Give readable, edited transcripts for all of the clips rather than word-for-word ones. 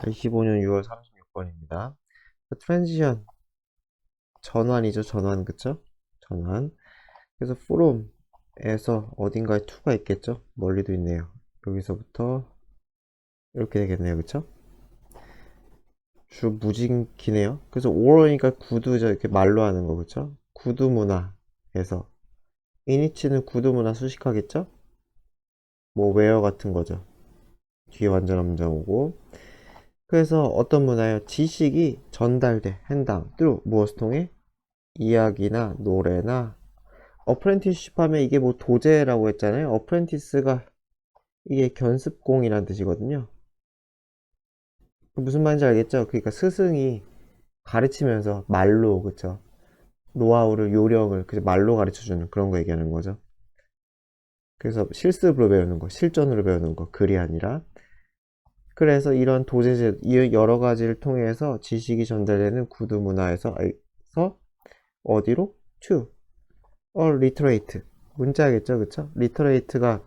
2025년 6월 36번입니다. 트랜지션, 전환이죠, 전환, 그쵸? 전환. 그래서 from에서 어딘가에 to가 있겠죠? 멀리도 있네요. 여기서부터 이렇게 되겠네요, 그쵸? 주 무진기네요. 그래서 or니까 구두죠, 이렇게 말로 하는 거, 그쵸? 구두 문화에서 이니치는 구두 문화 수식하겠죠? 뭐 웨어 같은 거죠. 뒤에 완전 함정 오고. 그래서 어떤 문화예요? 지식이 전달돼, hen당, through 무엇을 통해? 이야기나 노래나 어프렌티스십 하면 이게 뭐 도제라고 했잖아요. 어프렌티스가 이게 견습공이란 뜻이거든요. 무슨 말인지 알겠죠? 그러니까 스승이 가르치면서 말로, 그쵸? 노하우를, 요령을 그 말로 가르쳐주는 그런 거 얘기하는 거죠. 그래서 실습으로 배우는 거, 실전으로 배우는 거, 글이 아니라. 그래서 이런 도제제, 이 여러 가지를 통해서 지식이 전달되는 구두 문화에서 어디로? to, literate. 문자겠죠, 그쵸? literate가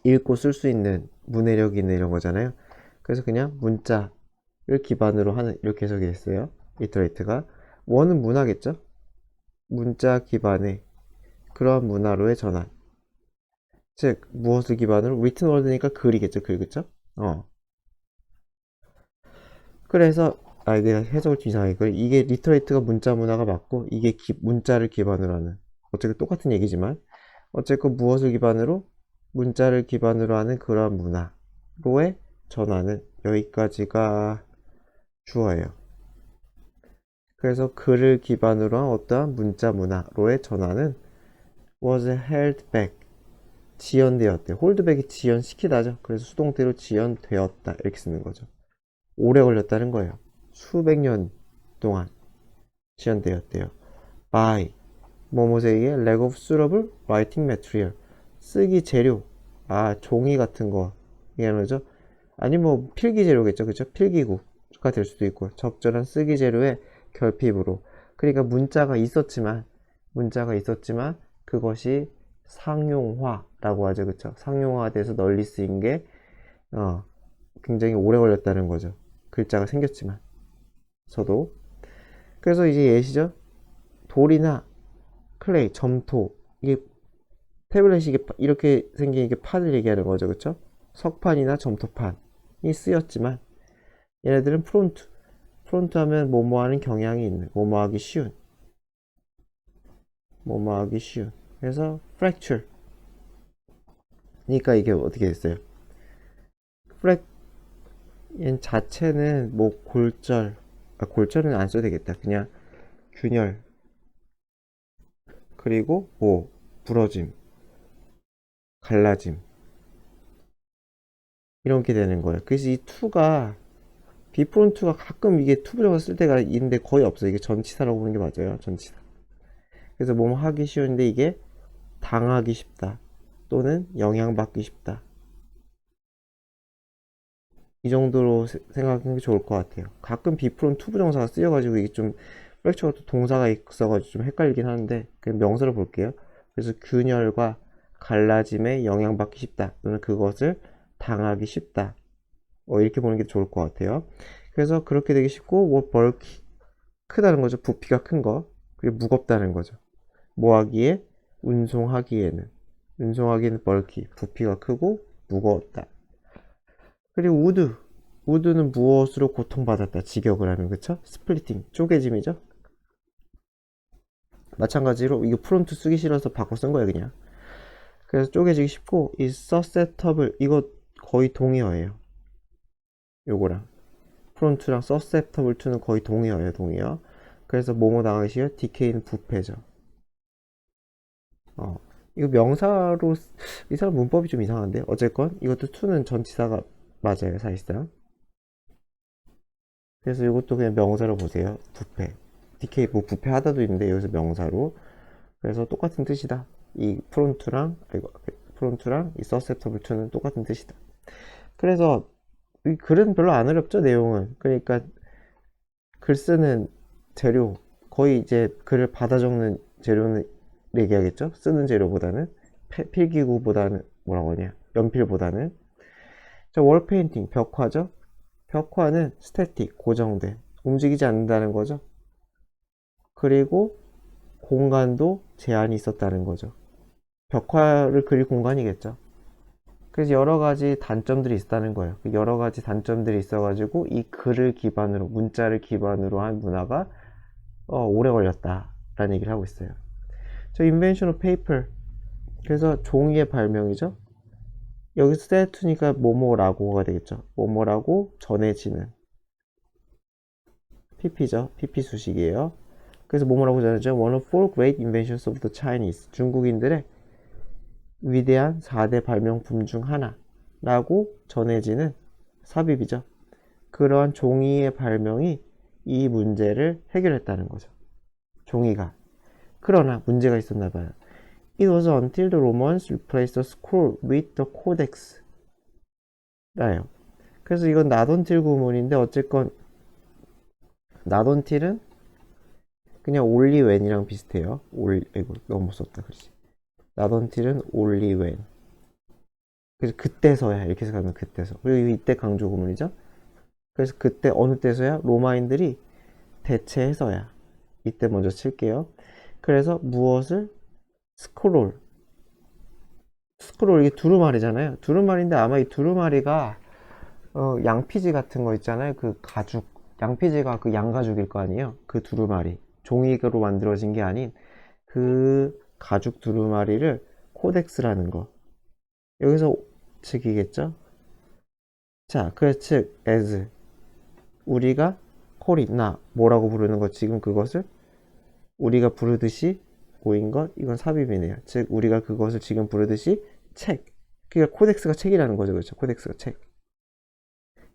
읽고 쓸 수 있는 문해력이 있는 이런 거잖아요. 그래서 그냥 문자를 기반으로 하는 이렇게 해석이 됐어요. 리터레이트가 원은 문화겠죠. 문자 기반의 그러한 문화로의 전환. 즉 무엇을 기반으로 written word니까 글이겠죠. 글 그쵸? 그래서 이게 해석을 좀 이상하게 이게 리터레이트가 문자 문화가 맞고 이게 문자를 기반으로 하는 어쨌든 똑같은 얘기지만 어쨌건 무엇을 기반으로 문자를 기반으로 하는 그러한 문화로의 전환은 여기까지가 주어예요. 그래서 글을 기반으로 한 어떠한 문자 문화로의 전환은 was held back, 지연되었대. 홀드백이 지연시키다죠. 그래서 수동태로 지연되었다 이렇게 쓰는 거죠. 오래 걸렸다는 거예요. 수백 년 동안 지연되었대요. by 뭐뭐에 의해 lack of suitable writing material, 쓰기 재료, 종이 같은 거 얘기하는 거죠. 아니 뭐 필기 재료겠죠, 그쵸? 필기구가 될 수도 있고 적절한 쓰기 재료의 결핍으로. 그러니까 문자가 있었지만 그것이 상용화라고 하죠, 그쵸? 상용화돼서 널리 쓰인 게 굉장히 오래 걸렸다는 거죠. 글자가 생겼지만 서도. 그래서 이제 예시죠. 돌이나 클레이, 점토, 이게 태블릿이 이렇게 생긴 이게 판을 얘기하는 거죠, 그쵸? 석판이나 점토판이 쓰였지만 얘네들은 프론트 하면 뭐뭐 하는 경향이 있는, 뭐뭐 하기 쉬운, 뭐뭐 하기 쉬운. 그래서 fracture. 그러니까 이게 어떻게 됐어요? 프랙 얘 자체는 뭐 골절은 안 써도 되겠다. 그냥 균열, 그리고 뭐 부러짐, 갈라짐 이렇게 되는 거예요. 그래서 이 투가 비프론트가 가끔 이게 투부정사 쓸 때가 있는데 거의 없어요. 이게 전치사라고 보는 게 맞아요. 전치사. 그래서 몸 하기 쉬운데 이게 당하기 쉽다 또는 영향받기 쉽다, 이 정도로 생각하는 게 좋을 것 같아요. 가끔 비프론 투부정사가 쓰여가지고 이게 좀 프랙처가 또 동사가 있어가지고 좀 헷갈리긴 하는데 그냥 명사로 볼게요. 그래서 균열과 갈라짐에 영향받기 쉽다 또는 그것을 당하기 쉽다, 이렇게 보는 게 좋을 것 같아요. 그래서 그렇게 되기 쉽고 뭐 벌키, 크다는 거죠. 부피가 큰 거. 그리고 무겁다는 거죠. 뭐 하기에? 운송하기에는 벌키, 부피가 크고 무거웠다. 그리고 우드는 무엇으로 고통받았다, 직역을 하면. 그쵸? 스플리팅, 쪼개짐이죠. 마찬가지로 이거 프론트 쓰기 싫어서 바꿔 쓴 거예요, 그냥. 그래서 쪼개지기 쉽고, 이 susceptible, 이거 거의 동의어예요. 요거랑 프론트랑 susceptible to는 거의 동의어예요, 동의어. 그래서 뭐뭐 당하기 쉬워, decay는 부패죠. 이거 명사로, 이 사람 문법이 좀 이상한데 어쨌건 이것도 to는 전치사가 맞아요, 사실상. 그래서 이것도 그냥 명사로 보세요. 부패, decay, 뭐 부패하다도 있는데 여기서 명사로. 그래서 똑같은 뜻이다. 이 프론트랑 이 susceptible to는 똑같은 뜻이다. 그래서 이 글은 별로 안 어렵죠, 내용은. 그러니까 글 쓰는 재료, 거의 이제 글을 받아 적는 재료는 얘기하겠죠, 쓰는 재료보다는. 필기구보다는, 뭐라고 하냐, 연필보다는. 자, 월 페인팅, 벽화죠. 벽화는 스태틱, 고정된, 움직이지 않는다는 거죠. 그리고 공간도 제한이 있었다는 거죠. 벽화를 그릴 공간이겠죠. 그래서 여러 가지 단점들이 있다는 거예요. 여러 가지 단점들이 있어가지고 이 글을 기반으로, 문자를 기반으로 한 문화가 오래 걸렸다라는 얘기를 하고 있어요. 저 invention of paper. 그래서 종이의 발명이죠. 여기서 세투니까 뭐뭐라고가 되겠죠. 뭐뭐라고 전해지는 pp죠. pp 수식이에요. 그래서 뭐뭐라고 전해져. One of four great inventions of the Chinese. 중국인들의 위대한 4대 발명품 중 하나라고 전해지는 삽입이죠. 그러한 종이의 발명이 이 문제를 해결했다는 거죠. 종이가. 그러나 문제가 있었나 봐요. It was until the Romans replaced the scroll with the codex. 라요. 그래서 이건 나돈틸 구문인데 어쨌건 나돈틸은 그냥 only when이랑 비슷해요. 이거 너무 썼다 그러지. 나돈틸은 only when. 그래서 그때서야 이렇게 생각하면 그때서. 그리고 이때 강조 구문이죠. 그래서 그때 어느 때서야 로마인들이 대체해서야. 이때 먼저 칠게요. 그래서 무엇을 스크롤 이게 두루마리잖아요. 두루마리인데 아마 이 두루마리가 양피지 같은 거 있잖아요. 그 가죽 양피지가 그 양가죽일 거 아니에요. 그 두루마리 종이로 만들어진 게 아닌 그 가죽 두루마리를 코덱스라는 거 여기서 즉이겠죠. 자, 그래서 즉 as 우리가 콜이 나 뭐라고 부르는 거 지금 그것을 우리가 부르듯이 보인 것 이건 삽입이네요. 즉 우리가 그것을 지금 부르듯이 책 그러니까 코덱스가 책이라는 거죠. 그렇죠. 코덱스가 책.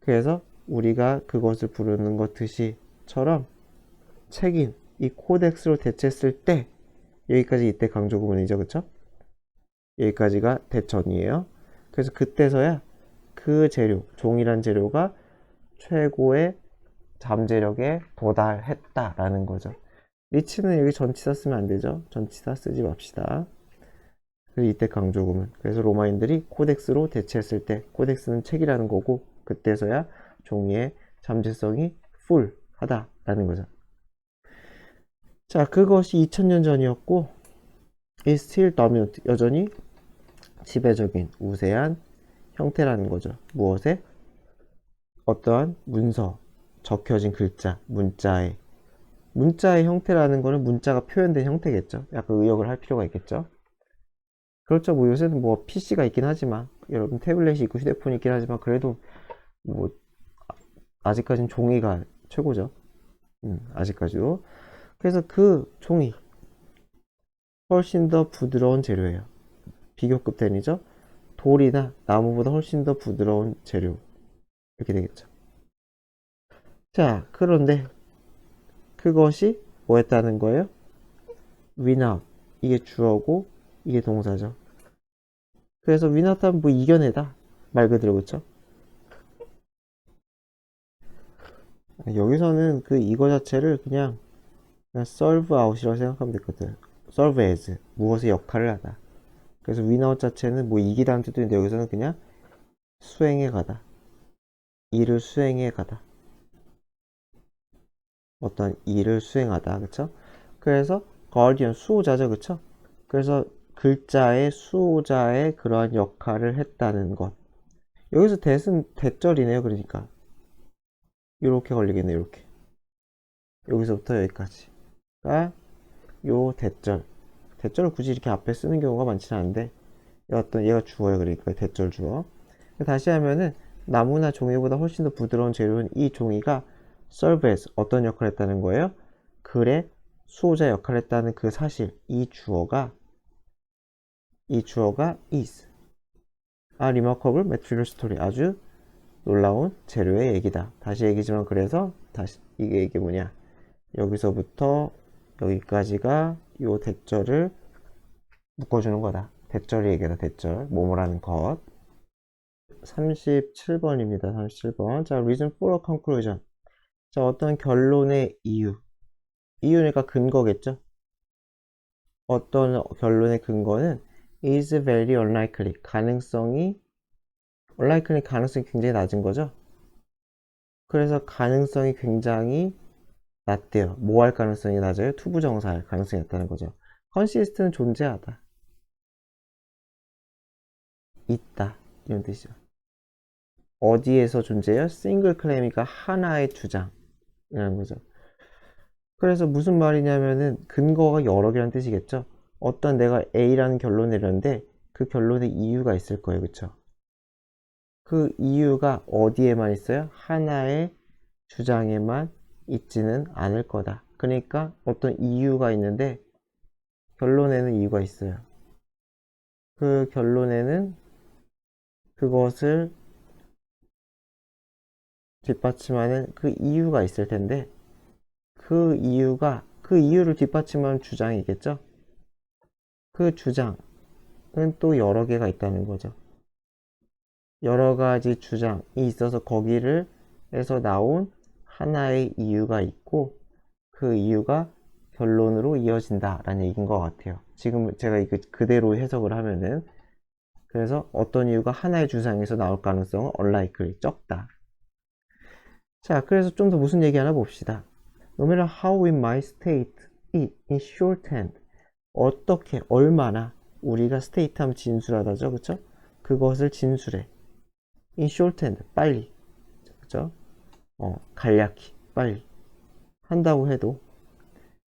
그래서 우리가 그것을 부르는 것 듯이처럼 책인 이 코덱스로 대체했을 때 여기까지 이때 강조 구문이죠. 그쵸? 여기까지가 대전이에요. 그래서 그때서야 그 재료, 종이란 재료가 최고의 잠재력에 도달했다라는 거죠. 리치는 여기 전치사 쓰면 안 되죠. 전치사 쓰지 맙시다. 그래서 이때 강조 구문. 그래서 로마인들이 코덱스로 대체했을 때 코덱스는 책이라는 거고 그때서야 종이의 잠재성이 풀하다라는 거죠. 자, 그것이 2000년 전이었고 is still dominant, 여전히 지배적인 우세한 형태라는 거죠. 무엇에? 어떠한 문서, 적혀진 글자, 문자의 형태라는 거는 문자가 표현된 형태겠죠. 약간 의역을 할 필요가 있겠죠. 그렇죠. 뭐 요새는 뭐 PC가 있긴 하지만 여러분 태블릿이 있고 휴대폰이 있긴 하지만 그래도 뭐 아직까지는 종이가 최고죠. 아직까지도. 그래서 그 종이 훨씬 더 부드러운 재료예요. 비교급 덴이죠. 돌이나 나무보다 훨씬 더 부드러운 재료 이렇게 되겠죠. 자, 그런데 그것이 뭐였다는 거예요? without 이게 주어고 이게 동사죠. 그래서 without 하면 뭐 이겨내다 말 그대로 그쵸? 여기서는 그 이거 자체를 그냥 solve out이라고 생각하면 되거든. serve as 무엇의 역할을 하다. 그래서 without 자체는 뭐 이기다는 뜻도 있는데 여기서는 그냥 수행해 가다. 일을 수행해 가다. 어떤 일을 수행하다. 그쵸? 그래서 guardian 수호자죠. 그쵸? 그래서 글자의 수호자의 그러한 역할을 했다는 것. 여기서 대은 대절이네요. 그러니까 이렇게 걸리겠네요. 이렇게 여기서부터 여기까지가 요 대절. 대절을 굳이 이렇게 앞에 쓰는 경우가 많지는 않은데 어떤 얘가 주어요. 그러니까 대절 주어. 다시 하면은 나무나 종이보다 훨씬 더 부드러운 재료인 이 종이가 serve as 어떤 역할을 했다는 거예요? 글의 수호자 역할을 했다는 그 사실 이 주어가 is a remarkable material story 아주 놀라운 재료의 얘기다. 다시 얘기지만 그래서 다시 이게 뭐냐 여기서부터 여기까지가 요 대절을 묶어주는 거다. 대절의 얘기다. 대절 뭐뭐라는 것 37번입니다. 37번. 자, reason for a conclusion. 자, 어떤 결론의 이유니까 근거겠죠? 어떤 결론의 근거는 is very unlikely. 가능성이 unlikely 가능성이 굉장히 낮은 거죠? 그래서 가능성이 굉장히 낮대요. 뭐 할 가능성이 낮아요? 투부정사 할 가능성이 낮다는 거죠. consist는 존재하다, 있다, 이런 뜻이죠. 어디에서 존재해요? 싱글 클레임이니까 하나의 주장이라는 거죠. 그래서 무슨 말이냐면은 근거가 여러 개라는 뜻이겠죠. 어떤 내가 A라는 결론을 내렸는데 그 결론에 이유가 있을 거예요. 그쵸? 그 이유가 어디에만 있어요? 하나의 주장에만 있지는 않을 거다. 그러니까 어떤 이유가 있는데 결론에는 이유가 있어요. 그 결론에는 그것을 뒷받침하는 그 이유가 있을 텐데 그 이유를 뒷받침하는 주장이겠죠? 그 주장은 또 여러 개가 있다는 거죠. 여러 가지 주장이 있어서 거기를 에서 나온 하나의 이유가 있고 그 이유가 결론으로 이어진다라는 얘기인 것 같아요. 지금 제가 이거 그대로 해석을 하면은 그래서 어떤 이유가 하나의 주장에서 나올 가능성은 unlikely, 적다. 자, 그래서 좀 더 무슨 얘기 하나 봅시다. No matter how we might state it in shorthand, 어떻게 얼마나 우리가 state 하면 진술하다죠, 그쵸? 그것을 진술해. in shorthand, 빨리, 그쵸? 간략히, 빨리 한다고 해도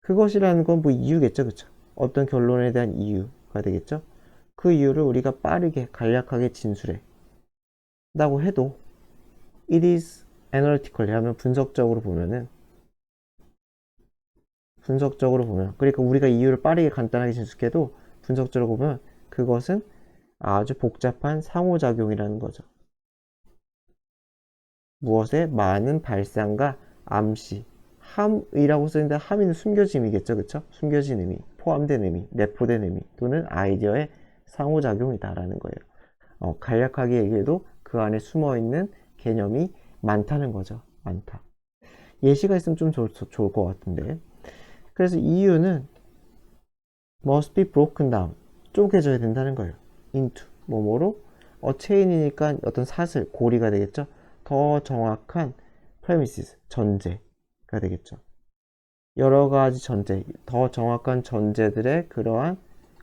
그것이라는 건 뭐 이유겠죠, 그쵸? 어떤 결론에 대한 이유가 되겠죠? 그 이유를 우리가 빠르게 간략하게 진술해 다고 해도 it is analytically 하면 분석적으로 보면 그러니까 우리가 이유를 빠르게 간단하게 진술해도 분석적으로 보면 그것은 아주 복잡한 상호작용이라는 거죠. 무엇에 많은 발상과 암시, 함이라고 쓰는데 함이는 숨겨진 의미겠죠, 그쵸? 숨겨진 의미, 포함된 의미, 내포된 의미 또는 아이디어의 상호작용이다라는 거예요. 간략하게 얘기해도 그 안에 숨어있는 개념이 많다는 거죠. 많다. 예시가 있으면 좀 좋을 것 같은데. 그래서 이유는 must be broken down, 쪼개져야 된다는 거예요. into 뭐뭐로 chain이니까 어떤 사슬, 고리가 되겠죠. 더 정확한 premises, 전제가 되겠죠. 여러 가지 전제, 더 정확한 전제들의 그러한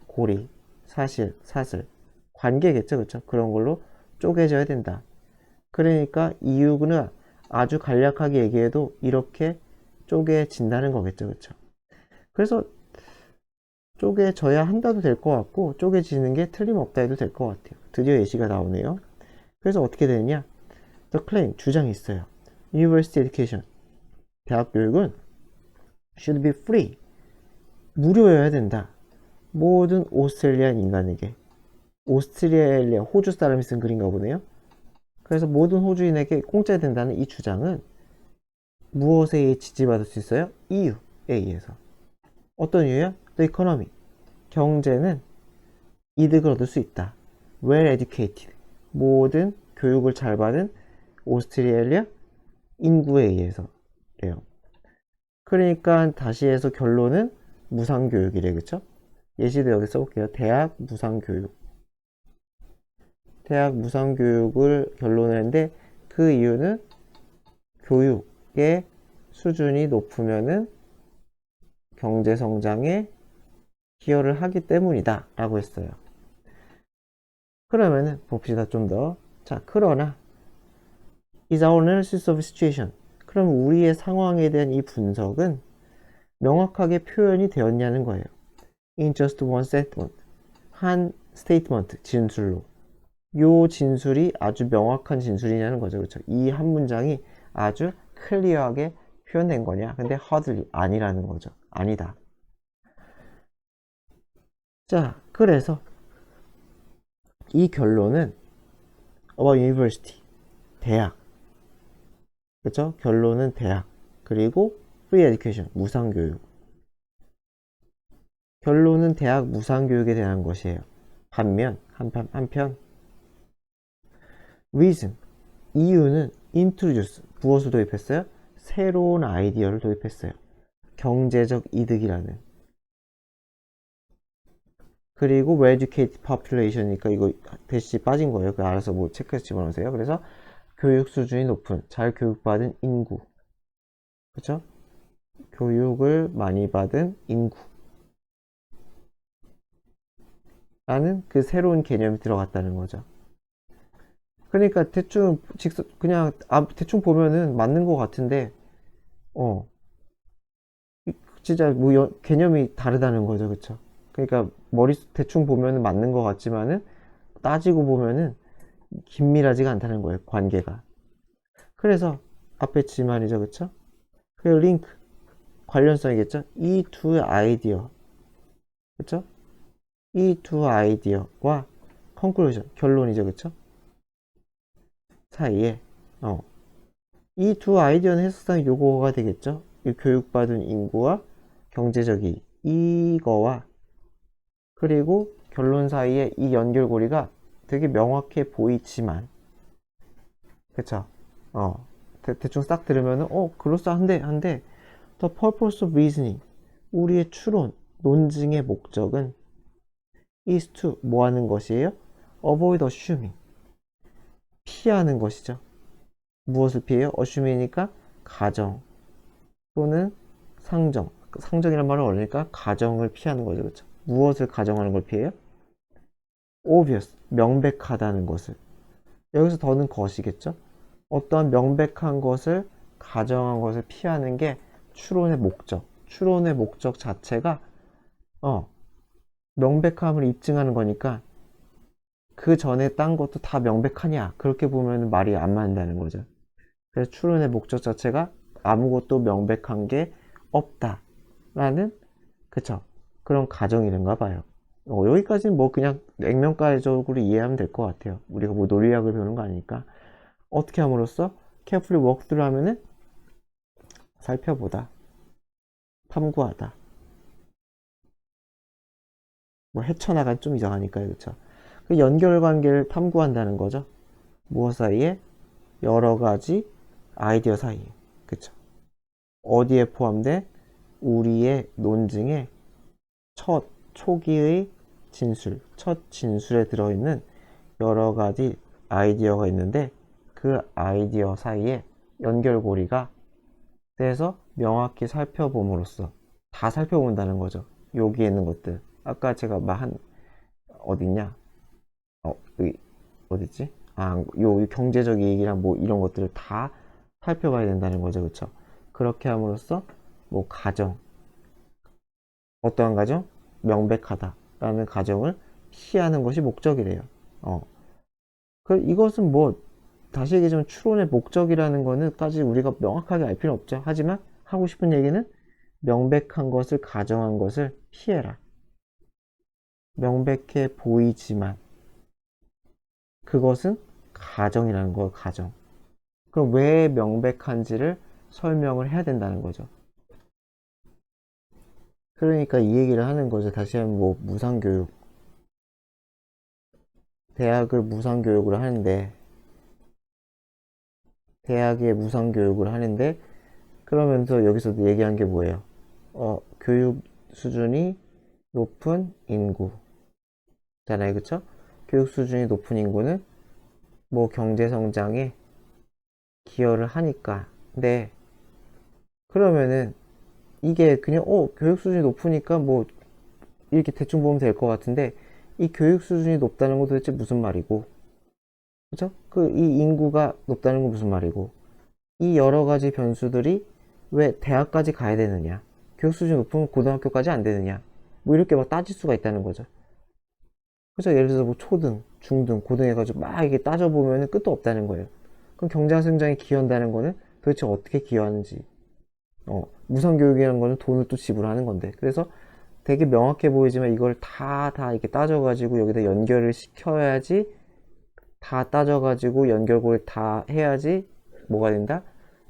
고리, 사실, 사슬, 관계겠죠, 그렇죠? 그런 걸로 쪼개져야 된다. 그러니까 이유는 아주 간략하게 얘기해도 이렇게 쪼개진다는 거겠죠, 그렇죠? 그래서 쪼개져야 한다도 될 것 같고 쪼개지는 게 틀림없다 해도 될 것 같아요. 드디어 예시가 나오네요. 그래서 어떻게 되느냐? The claim, 주장이 있어요. University education, 대학 교육은 should be free, 무료여야 된다. 모든 오스트레일리안 인간에게. 오스트레일리아, 호주 사람이 쓴 글인가 보네요. 그래서 모든 호주인에게 공짜야 된다는 이 주장은 무엇에 의해 지지받을 수 있어요? EU에 의해서. 어떤 이유야? The economy, 경제는 이득을 얻을 수 있다. Well educated, 모든 교육을 잘 받은 오스트레일리아 인구에 의해서 래요. 그러니까 다시 해서 결론은 무상교육이래, 그쵸? 예시도 여기 써볼게요. 대학 무상교육. 대학 무상교육을 결론을 했는데 그 이유는 교육의 수준이 높으면은 경제성장에 기여를 하기 때문이다 라고 했어요. 그러면은 봅시다, 좀 더. 자, 그러나 is our analysis of situation, 그럼 우리의 상황에 대한 이 분석은 명확하게 표현이 되었냐는 거예요. in just one statement, 한 statement, 진술로. 요 진술이 아주 명확한 진술이냐는 거죠, 그렇죠? 이 한 문장이 아주 클리어하게 표현된 거냐? 근데 hardly, 아니라는 거죠. 아니다. 자, 그래서 이 결론은 about university, 대학, 그렇죠? 결론은 대학, 그리고 free education, 무상교육. 결론은 대학 무상교육에 대한 것이에요. 반면 한편 reason, 이유는 introduce, 무엇을 도입했어요? 새로운 아이디어를 도입했어요. 경제적 이득이라는. 그리고 well-educated population이니까 이거 대시 빠진 거예요. 그 알아서 뭐 체크해서 집어넣으세요. 그래서 교육 수준이 높은, 잘 교육받은 인구. 그쵸? 교육을 많이 받은 인구. 라는 그 새로운 개념이 들어갔다는 거죠. 그러니까 대충 그냥 대충 보면은 맞는 것 같은데 어 진짜 뭐 개념이 다르다는 거죠, 그쵸? 그러니까 대충 보면은 맞는 것 같지만은 따지고 보면은 긴밀하지가 않다는 거예요, 관계가. 그래서 앞에 지 말이죠, 그쵸? 그 링크 관련성이겠죠? 이 두 아이디어, 그쵸? 이 두 아이디어와 컨클루전 결론이죠, 그쵸? 사이에 이 두 아이디어는 해석상 요거가 되겠죠? 이 교육받은 인구와 경제적 이익, 이거와 그리고 결론 사이에 이 연결고리가 되게 명확해 보이지만, 그쵸? 대충 싹 들으면은 그럴싸한데 the purpose of reasoning, 우리의 추론, 논증의 목적은 is to 뭐 하는 것이에요? avoid assuming, 피하는 것이죠. 무엇을 피해요? assuming이니까 가정 또는 상정. 상정이란 말은 어려니까 가정을 피하는 거죠, 그렇죠? 무엇을 가정하는 걸 피해요? obvious, 명백하다는 것을. 여기서 더는 것이겠죠? 어떠한 명백한 것을 가정한 것을 피하는 게 추론의 목적. 추론의 목적 자체가 명백함을 입증하는 거니까 그 전에 딴 것도 다 명백하냐? 그렇게 보면 말이 안 맞는다는 거죠. 그래서 추론의 목적 자체가 아무것도 명백한 게 없다라는, 그쵸? 그런 가정이란가 봐요. 여기까지는 뭐 그냥 액면가적으로 이해하면 될 것 같아요. 우리가 뭐 논리학을 배우는 거 아니니까. 어떻게 함으로써 carefully walk through 하면은 살펴보다, 탐구하다, 뭐 헤쳐나간 좀 이상하니까요, 그쵸? 그 연결관계를 탐구한다는 거죠. 무엇 사이에? 여러 가지 아이디어 사이에, 그쵸? 어디에 포함된? 우리의 논증의 초기의 진술, 첫 진술에 들어있는 여러 가지 아이디어가 있는데 그 아이디어 사이에 연결고리가 돼서 명확히 살펴봄으로써 다 살펴본다는 거죠. 여기에 있는 것들. 아까 제가 말한 어딨냐? 어, 어딨지? 요 경제적 이익이랑 뭐 이런 것들을 다 살펴봐야 된다는 거죠, 그쵸? 그렇게 함으로써 뭐 가정, 어떠한 가정? 명백하다라는 가정을 피하는 것이 목적이래요. 이것은 뭐 다시 얘기하자면 추론의 목적이라는 거는까지 우리가 명확하게 알 필요 없죠. 하지만 하고 싶은 얘기는 명백한 것을 가정한 것을 피해라. 명백해 보이지만 그것은 가정이라는 거예요. 가정. 그럼 왜 명백한지를 설명을 해야 된다는 거죠. 그러니까 이 얘기를 하는 거죠. 다시 한번 뭐 무상교육, 대학을 무상교육을 하는데 대학에 무상교육을 하는데 그러면서 여기서도 얘기한 게 뭐예요? 교육 수준이 높은 인구잖아요, 그쵸? 교육 수준이 높은 인구는 뭐 경제 성장에 기여를 하니까. 근데 그러면은 이게 그냥 교육 수준이 높으니까 뭐 이렇게 대충 보면 될 것 같은데 이 교육 수준이 높다는 건 도대체 무슨 말이고, 그죠? 이 인구가 높다는 건 무슨 말이고, 이 여러 가지 변수들이 왜 대학까지 가야 되느냐? 교육 수준이 높으면 고등학교까지 안 되느냐? 뭐 이렇게 막 따질 수가 있다는 거죠. 그래서 예를 들어서 뭐 초등, 중등, 고등 해가지고 막 이게 따져보면 끝도 없다는 거예요. 그럼 경제 성장에 기여한다는 거는 도대체 어떻게 기여하는지, 무상교육이라는 거는 돈을 또 지불하는 건데. 그래서 되게 명확해 보이지만 이걸 다 이렇게 따져가지고 여기다 연결을 시켜야지, 다 따져가지고 연결고를 다 해야지 뭐가 된다?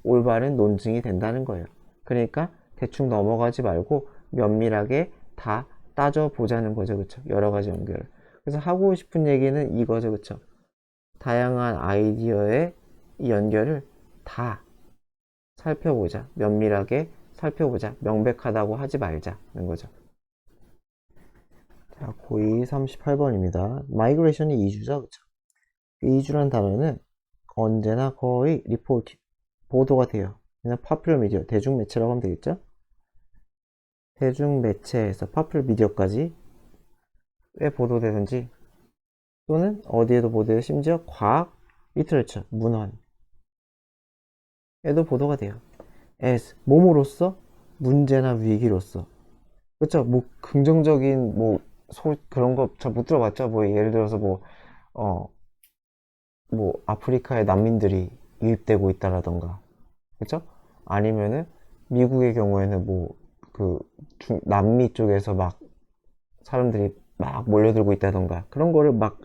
올바른 논증이 된다는 거예요. 그러니까 대충 넘어가지 말고 면밀하게 다 따져보자는 거죠, 그쵸? 여러 가지 연결. 그래서 하고 싶은 얘기는 이거죠, 그쵸? 다양한 아이디어의 이 연결을 다 살펴보자. 면밀하게 살펴보자. 명백하다고 하지 말자는 거죠. 자, 고의 38번입니다. 마이그레이션이 이주죠, 그쵸? 이주란 단어는 언제나 거의 리포트, 보도가 돼요. 그냥 파퓰러 미디어, 대중매체라고 하면 되겠죠? 대중매체에서 파퓰러 미디어까지 왜 보도되든지 또는 어디에도 보도돼요. 심지어 과학, 리터레처, 문헌에도 보도가 돼요. as, 몸으로써, 문제나 위기로서. 그쵸? 뭐, 긍정적인, 뭐, 그런 거 잘 못 들어봤죠? 뭐, 예를 들어서 뭐, 어, 뭐, 아프리카의 난민들이 유입되고 있다라던가. 그쵸? 아니면은, 미국의 경우에는 뭐, 그, 남미 쪽에서 막, 사람들이 막 몰려들고 있다던가. 그런 거를 막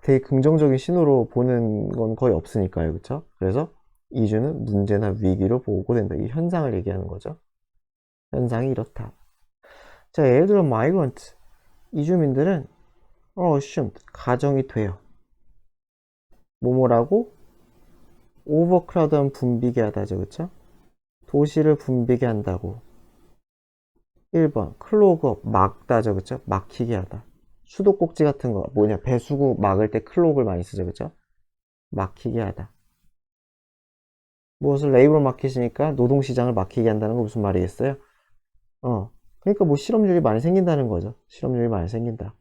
되게 긍정적인 신호로 보는 건 거의 없으니까요. 그쵸? 그래서, 이주는 문제나 위기로 보고된다. 이 현상을 얘기하는 거죠. 현상이 이렇다. 자, 예를 들어, migrant. 이주민들은 assumed, 가정이 돼요. 뭐뭐라고? overcrowded, 붐비게 하다죠. 그쵸? 도시를 붐비게 한다고. 1번, 클로그업, 막다죠. 그쵸? 막히게 하다. 수도꼭지 같은 거, 뭐냐, 배수구 막을 때 클로그를 많이 쓰죠. 그쵸? 막히게 하다. 무엇을 레이블 마켓이니까 노동시장을 막히게 한다는 거 무슨 말이겠어요? 그러니까 뭐 실업률이 많이 생긴다는 거죠. 실업률이 많이 생긴다.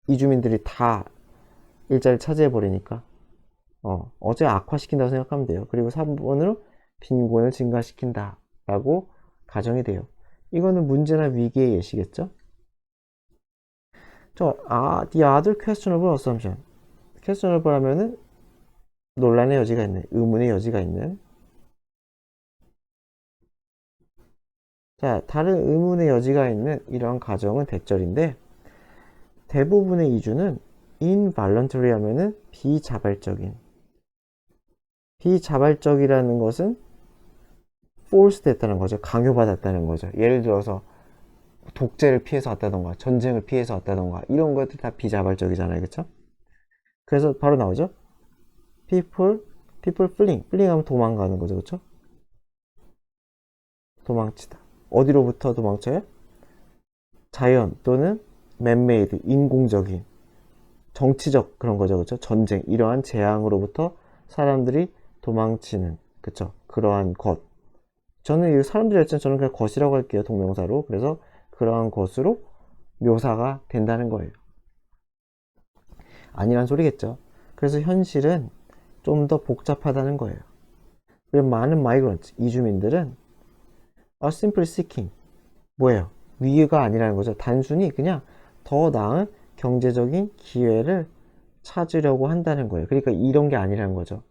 이주민들이 다 일자리를 차지해버리니까. 어제 악화시킨다고 생각하면 돼요. 그리고 3번으로 빈곤을 증가시킨다 라고 가정이 돼요. 이거는 문제나 위기의 예시겠죠? the other questionable assumption. questionable 하면은 논란의 여지가 있는, 의문의 여지가 있는. 자, 다른 의문의 여지가 있는 이런 가정은 대절인데, 대부분의 이주는 involuntary 하면은 비자발적인. 비자발적이라는 것은 force 됐다는 거죠. 강요받았다는 거죠. 예를 들어서 독재를 피해서 왔다던가 전쟁을 피해서 왔다던가 이런 것들 다 비자발적이잖아요. 그쵸? 그래서 바로 나오죠. people fleeing 하면 도망가는 거죠. 그쵸? 도망치다. 어디로부터 도망쳐요? 자연 또는 man-made, 인공적인 정치적 그런 거죠. 그쵸? 전쟁, 이러한 재앙으로부터 사람들이 도망치는, 그쵸? 그러한 것. 저는 이 사람들이 했지만 저는 그냥 것이라고 할게요. 동명사로. 그래서 그러한 것으로 묘사가 된다는 거예요. 아니란 소리겠죠. 그래서 현실은 좀 더 복잡하다는 거예요. 그리고 많은 migrants, 이주민들은 are simply seeking, 뭐예요? 위기가 아니라는 거죠. 단순히 그냥 더 나은 경제적인 기회를 찾으려고 한다는 거예요. 그러니까 이런 게 아니라는 거죠.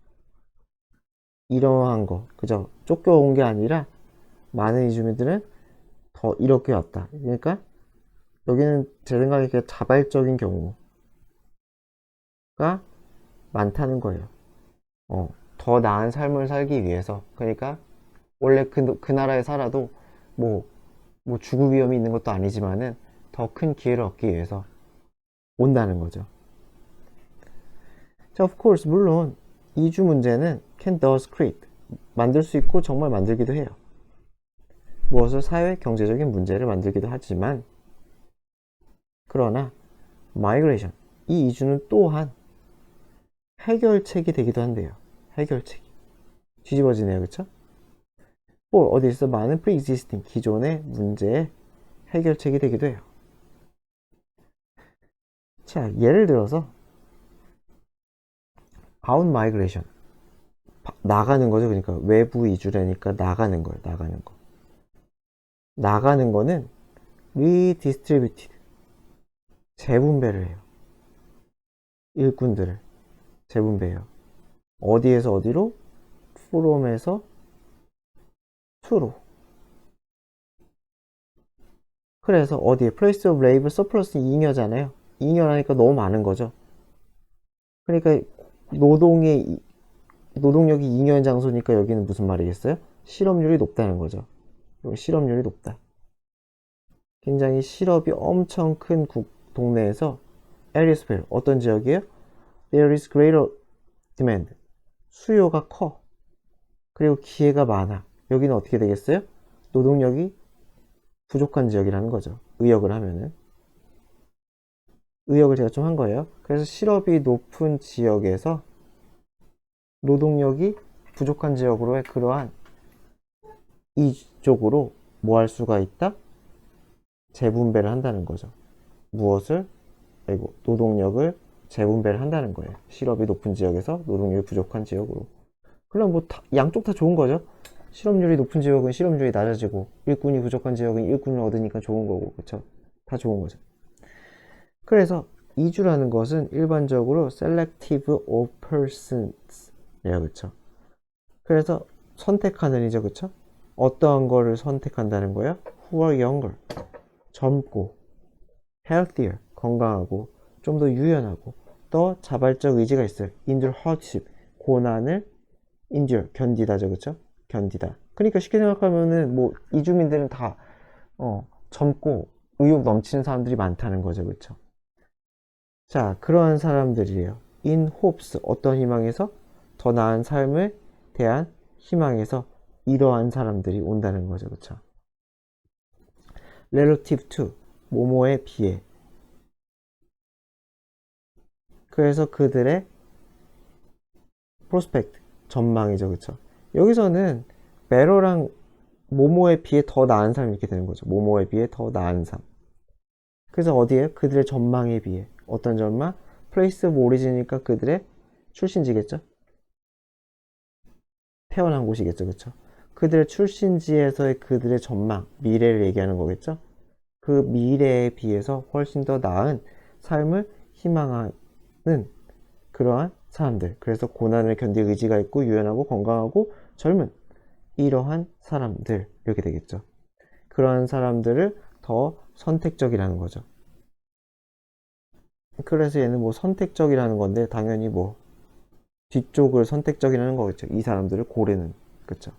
이러한 거, 그죠? 쫓겨온 게 아니라 많은 이주민들은 더 이렇게 왔다. 그러니까 여기는 제 생각에 자발적인 경우가 많다는 거예요. 더 나은 삶을 살기 위해서. 그러니까 원래 그 나라에 살아도 뭐, 뭐 죽을 위험이 있는 것도 아니지만은 더 큰 기회를 얻기 위해서 온다는 거죠. 자, of course, 물론 이주 문제는 can does create, 만들 수 있고 정말 만들기도 해요. 무엇을 사회 경제적인 문제를 만들기도 하지만, 그러나 migration, 이 이주는 또한 해결책이 되기도 한대요. 해결책이 뒤집어지네요. 그쵸? for, 어디 있어? 많은 pre-existing, 기존의 문제의 해결책이 되기도 해요. 자, 예를 들어서 out migration, 나가는 거죠. 그러니까 외부 이주라니까 나가는 거예요. 나가는 거. 나가는 거는 redistributed, 재분배를 해요. 일꾼들을 재분배해요. 어디에서 어디로? from에서 to로. 그래서 어디에? place of labor surplus, 잉여잖아요. 잉여라니까 너무 많은 거죠. 그러니까 노동력이 잉여인 장소니까 여기는 무슨 말이겠어요? 실업률이 높다는 거죠. 여기 실업률이 높다. 굉장히 실업이 엄청 큰 동네에서 areas where, 어떤 지역이에요? There is greater demand, 수요가 커. 그리고 기회가 많아. 여기는 어떻게 되겠어요? 노동력이 부족한 지역이라는 거죠. 의역을 하면은. 의역을 제가 좀 한 거예요. 그래서 실업이 높은 지역에서 노동력이 부족한 지역으로의 그러한 이쪽으로 뭐 할 수가 있다? 재분배를 한다는 거죠. 무엇을? 노동력을 재분배를 한다는 거예요. 실업이 높은 지역에서 노동력이 부족한 지역으로. 그럼 뭐 양쪽 다 좋은 거죠. 실업률이 높은 지역은 실업률이 낮아지고 일꾼이 부족한 지역은 일꾼을 얻으니까 좋은 거고, 그쵸? 다 좋은 거죠. 그래서 이주라는 것은 일반적으로 selective of persons 예요, 그쵸? 그래서 선택하는 이죠, 그쵸? 어떠한 거를 선택한다는 거예요? who are younger, 젊고 healthier, 건강하고 좀 더 유연하고 더 자발적 의지가 있어요. endure hardship, 고난을 endure, 견디다죠, 그쵸? 견디다. 그러니까 쉽게 생각하면은 뭐 이주민들은 다 젊고 의욕 넘치는 사람들이 많다는 거죠, 그쵸? 자, 그러한 사람들이에요. in hopes, 어떤 희망에서? 더 나은 삶을 대한 희망에서 이러한 사람들이 온다는 거죠, 그쵸? relative to, 뭐뭐에 비해. 그래서 그들의 prospect, 전망이죠, 그쵸? 여기서는 better랑 뭐뭐에 비해 더 나은 삶 이렇게 되는 거죠. 뭐뭐에 비해 더 나은 삶. 그래서 어디에? 그들의 전망에 비해. 어떤 전망? place of origin이니까 그들의 출신지겠죠? 태어난 곳이겠죠, 그쵸? 그들의 출신지에서의 그들의 전망, 미래를 얘기하는 거겠죠? 그 미래에 비해서 훨씬 더 나은 삶을 희망하는 그러한 사람들. 그래서 고난을 견딜 의지가 있고 유연하고 건강하고 젊은 이러한 사람들 이렇게 되겠죠. 그러한 사람들을 더 선택적이라는 거죠. 그래서 얘는 뭐 선택적이라는 건데 당연히 뭐 뒤쪽을 선택적이라는 거겠죠. 이 사람들을 고르는, 그쵸?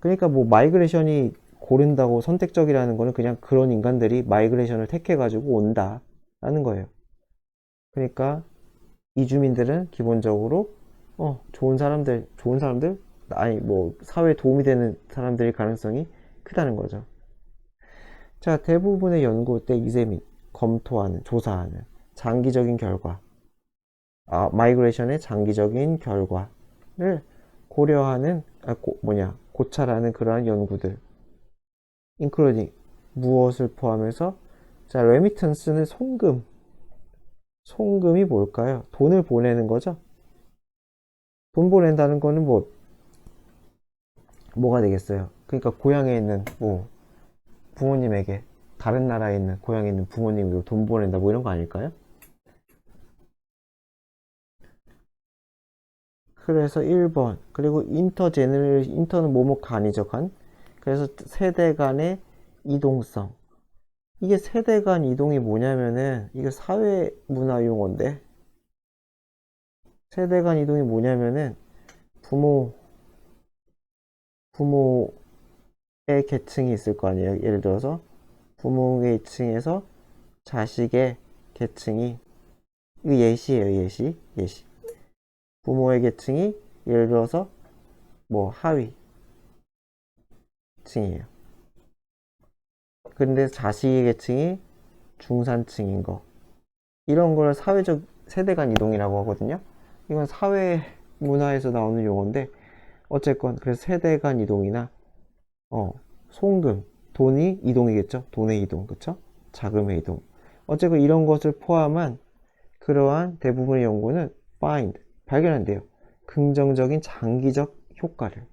그러니까 뭐 마이그레이션이 고른다고 선택적이라는 거는 그냥 그런 인간들이 마이그레이션을 택해가지고 온다라는 거예요. 그러니까 이주민들은 기본적으로 좋은 사람들, 아니 뭐 사회에 도움이 되는 사람들일 가능성이 크다는 거죠. 자, 대부분의 연구 때 이세민 검토하는, 조사하는 장기적인 결과, 마이그레이션의 장기적인 결과를 고려하는, 고찰하는 그러한 연구들, including, 무엇을 포함해서, 자, 레미턴스는 송금. 송금이 뭘까요? 돈을 보내는 거죠? 돈 보낸다는 거는 뭐가 되겠어요? 그러니까 고향에 있는, 부모님에게, 다른 나라에 있는, 고향에 있는 부모님으로 돈 보낸다, 뭐 이런 거 아닐까요? 그래서 1번. 그리고 인터는 뭐뭐 간이죠, 간. 그래서 세대 간의 이동성. 이게 세대 간 이동이 뭐냐면은, 이게 사회 문화 용어인데, 세대 간 이동이 뭐냐면은, 부모의 계층이 있을 거 아니에요. 예를 들어서, 부모의 계층에서 자식의 계층이, 이거 예시예요, 예시. 부모의 계층이, 예를 들어서, 뭐, 하위층이에요. 근데 자식의 계층이 중산층인 거. 이런 걸 사회적 세대 간 이동이라고 하거든요. 이건 사회 문화에서 나오는 용어인데, 어쨌건, 그래서 세대 간 이동이나, 송금, 돈이 이동이겠죠? 돈의 이동, 그쵸? 자금의 이동. 어쨌건 이런 것을 포함한 그러한 대부분의 연구는 find, 발견한대요. 긍정적인 장기적 효과를.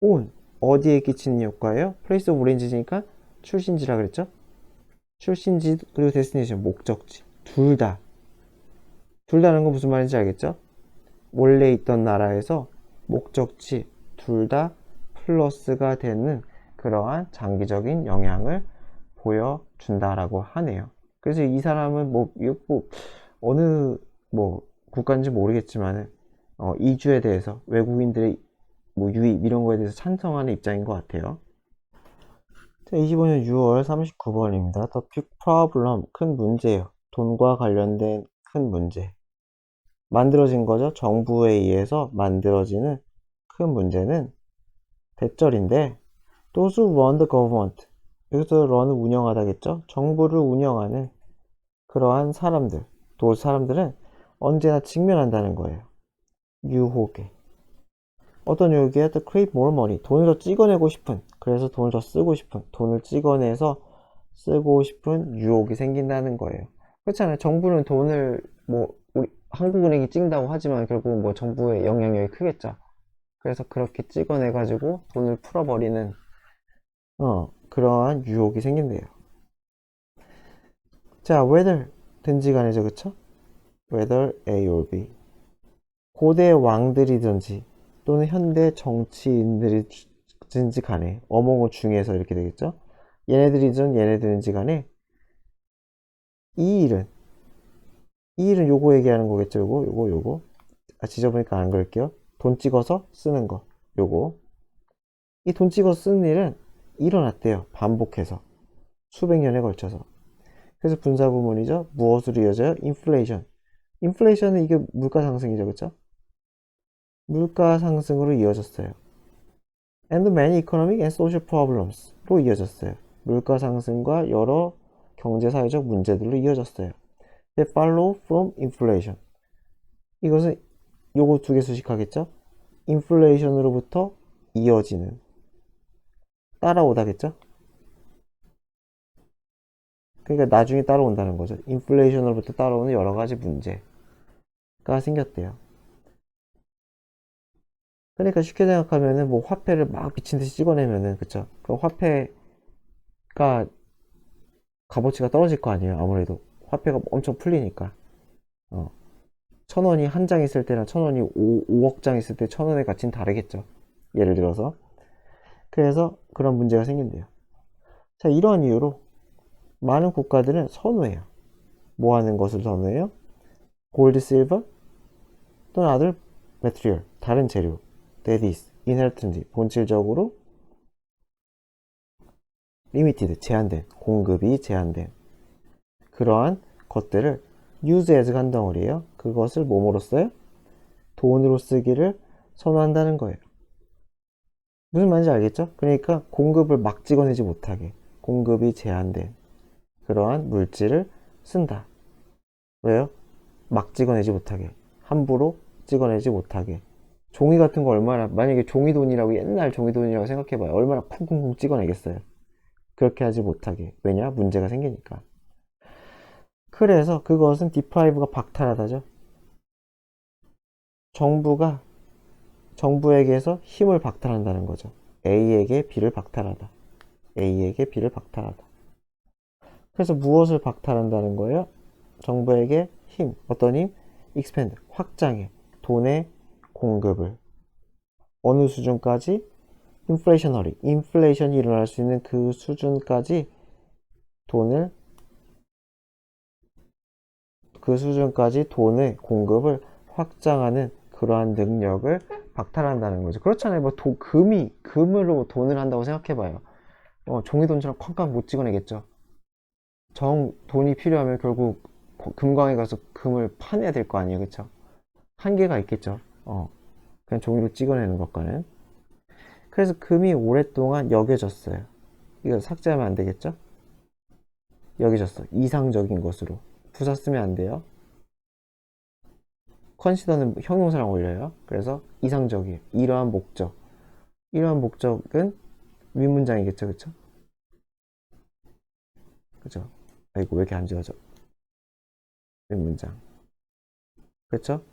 on, 어디에 끼치는 효과예요? place of origin이니까 출신지라 그랬죠? 출신지 그리고 destination, 목적지. 둘 다. 둘 다는 건 무슨 말인지 알겠죠? 원래 있던 나라에서 목적지 둘 다 플러스가 되는 그러한 장기적인 영향을 보여준다라고 하네요. 그래서 이 사람은 어느 국가인지 모르겠지만은 이주에 대해서 외국인들의 유입 이런 거에 대해서 찬성하는 입장인 것 같아요. 자, 25년 6월 39번입니다. The big problem, 큰 문제예요. 돈과 관련된 큰 문제. 만들어진 거죠. 정부에 의해서 만들어지는 큰 문제는 대절인데, those who run the government, 여기서 run은 운영하다겠죠. 정부를 운영하는 그러한 사람들, 또 사람들은 언제나 직면한다는 거예요. 유혹에. 어떤 유혹이야? To create more money. 돈을 더 찍어내고 싶은, 그래서 돈을 더 쓰고 싶은, 돈을 찍어내서 쓰고 싶은 유혹이 생긴다는 거예요. 그렇잖아요. 정부는 돈을 뭐 우리 한국은행이 찍는다고 하지만 결국 뭐 정부의 영향력이 크겠죠. 그래서 그렇게 찍어내 가지고 돈을 풀어버리는 그러한 유혹이 생긴대요. 자, whether 든지 간에죠, 그쵸? whether A or B. 고대 왕들이든지 또는 현대 정치인들이든지 간에 어몽어 중에서 이렇게 되겠죠? 얘네들이든 얘네들인지 간에 이 일은 요거 얘기하는 거겠죠. 요거 지저분하니까 안 그럴게요. 돈 찍어서 쓰는 거 요거. 이 돈 찍어서 쓰는 일은 일어났대요. 반복해서 수백 년에 걸쳐서. 그래서 분사구문이죠. 무엇으로 이어져요? 인플레이션. 인플레이션은 이게 물가 상승이죠, 그쵸? 물가 상승으로 이어졌어요. And many economic and social problems로 이어졌어요. 물가 상승과 여러 경제사회적 문제들로 이어졌어요. That follow from inflation. 이것은 요거 두 개 수식하겠죠? 인플레이션으로부터 이어지는, 따라오다겠죠? 그러니까 나중에 따라온다는 거죠. 인플레이션으로부터 따라오는 여러 가지 문제가 생겼대요. 그러니까 쉽게 생각하면은 뭐 화폐를 막 미친 듯이 찍어내면은, 그쵸? 그럼 화폐가 값어치가 떨어질 거 아니에요. 아무래도 화폐가 엄청 풀리니까. 1,000원이 한 장 있을 때랑 1,000원이 5억 장 있을 때 1,000원의 가치는 다르겠죠. 예를 들어서. 그래서 그런 문제가 생긴대요. 자, 이러한 이유로 많은 국가들은 선호해요. 뭐 하는 것을 선호해요? 골드, 실버 또는 other material, 다른 재료. that is, inherently, 본질적으로 limited, 제한된, 공급이 제한된 그러한 것들을 use as가 한 덩어리예요. 그것을 몸으로 써요? 돈으로 쓰기를 선호한다는 거예요. 무슨 말인지 알겠죠? 그러니까 공급을 막 찍어내지 못하게, 공급이 제한된 그러한 물질을 쓴다. 왜요? 막 찍어내지 못하게, 함부로 찍어내지 못하게. 종이 같은 거 얼마나, 만약에 종이돈이라고, 옛날 종이돈이라고 생각해봐요. 얼마나 쿵쿵쿵 찍어내겠어요. 그렇게 하지 못하게. 왜냐? 문제가 생기니까. 그래서 그것은 deprive가 박탈하다죠. 정부에게서 힘을 박탈한다는 거죠. A에게 B를 박탈하다. A에게 B를 박탈하다. 그래서 무엇을 박탈한다는 거예요? 정부에게 힘, 어떤 힘? expand, 확장해. 돈의 공급을. 어느 수준까지? inflationary, 인플레이션이 일어날 수 있는 그 수준까지 돈의 공급을 확장하는 그러한 능력을 박탈한다는 거죠. 그렇잖아요. 뭐 금으로 돈을 한다고 생각해봐요. 종이돈처럼 쾅쾅 못 찍어내겠죠. 돈이 필요하면 결국 금광에 가서 금을 파내야 될 거 아니에요, 그쵸? 한계가 있겠죠. 그냥 종이로 찍어내는 것과는. 그래서 금이 오랫동안 여겨졌어요. 이거 삭제하면 안 되겠죠? 여겨졌어. 이상적인 것으로. 부사 쓰면 안 돼요. 컨시더는 형용사랑 올려요. 그래서 이상적이에요. 이러한 목적은 윗문장이겠죠, 그쵸? 그쵸? 아이고, 왜 이렇게 안 지워져? 윗문장. 그쵸?